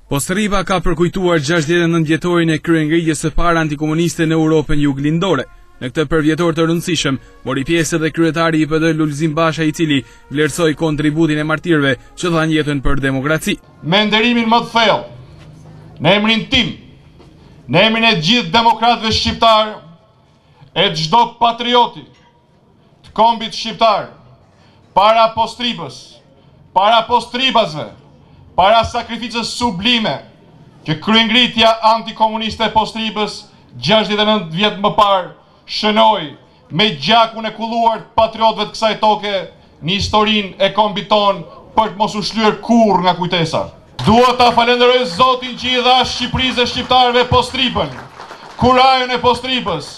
Postriba ka përkujtuar 69 vjetorin e kryengritjes së parë antikomuniste në Europën juglindore. Në këtë përvjetor të rëndësishëm, mori pjesë edhe kryetari i PD Lulzim Basha, i cili vlerësoi kontributin e martirëve që dhanë jetën për demokraci. Me nderimin më të thellë, në emrin tim, në emrin e gjithë demokratëve shqiptar, e çdo patrioti të kombit shqiptar, para postribës, para postribasve, para sakrificës sublime që kryengritja antikomuniste e postribës 69 vjet më parë shënoi me gjakun e kulluar të patriotëve të kësaj toke në historinë e kombit ton për të mos u shlyer kurrë nga kujtesa. Dua ta falenderoj Zotin që i dha Shqipërisë e shqiptarëve postribën, kurajën e postribës,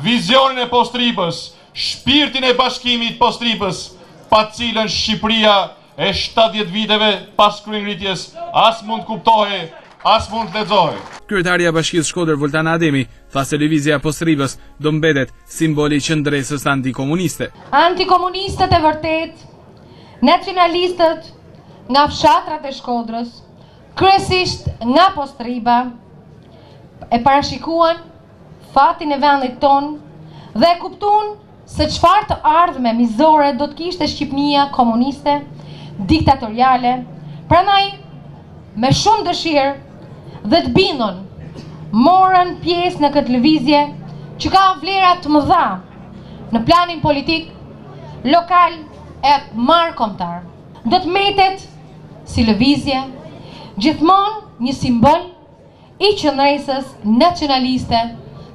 vizionin e postribës, shpirtin e bashkimit postribës, pa cilën Shqipëria e 70 viteve pas kryengritjes as mund kuptohej, as mund lexohej. Kryetaria e Bashkisë Shkodër Voltana Ademi tha se lëvizja e postribës do mbetet simboli i qendresës antikomuniste. Antikomunistët e vërtet, nacionalistët nga fshatrat e Shkodrës, kryesisht nga postriba, e parashikuan fatin e vendit ton dhe e kuptuan se çfarë të ardhme mizore do të kishte Shqipënia komuniste, diktatoriale. Prandaj, me shumë dëshirë dhe të bindon, morën pjesë në këtë lëvizje që ka vlera të mëdha në planin politik, lokal e marrëkombëtar. Do të mbetet si lëvizje gjithmonë një simbol i qendresës nacionaliste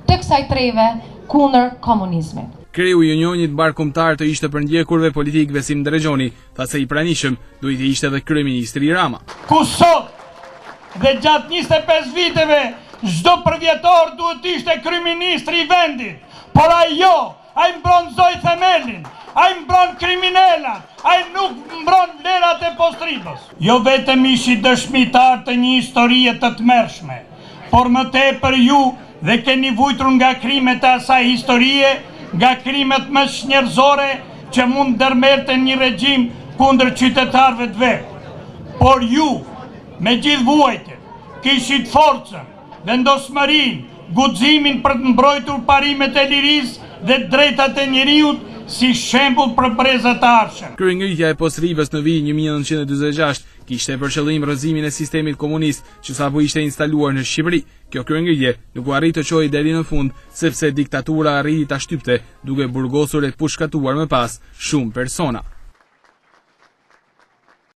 të kësaj treve kundër komunizmit. Kreu i Unionit Bashkëkombëtar të ishte përndjekurve politik Besim Drejoni, tha se i pranishëm duhet të ishte edhe kryeministri Rama. Ku sot dhe gjatë 25 viteve çdo përvjetor duhet të ishte kryeministri i vendit, por ai mbronzoi themelin, ai mbron kriminalat, ai nuk mbron vlerat e postribës. Jo vetëm ishi dëshmitar të një historie të tmerrshme, por më tepër ju dhe keni vujtur nga krimet e asaj historie, nga krimet më njerëzore që mund ndërmerrte një regjim kundër qytetarëve të vet. Por ju, me gjithë vuajtjet, kishit forcën, vendosmërinë, guximin për të mbrojtur parimet e lirisë dhe drejtat e njeriut si shembull për brezat të ardhshëm. Kryengritja e postribës në vitin 1946 kishte për qëllim rrëzimin e sistemit komunist që sapo ishte instaluar në Shqipëri. Kjo kryengritje nuk u arrit të çojë deri në fund, sepse diktatura arriti ta shtypte duke burgosur e pushkatuar më pas shumë persona.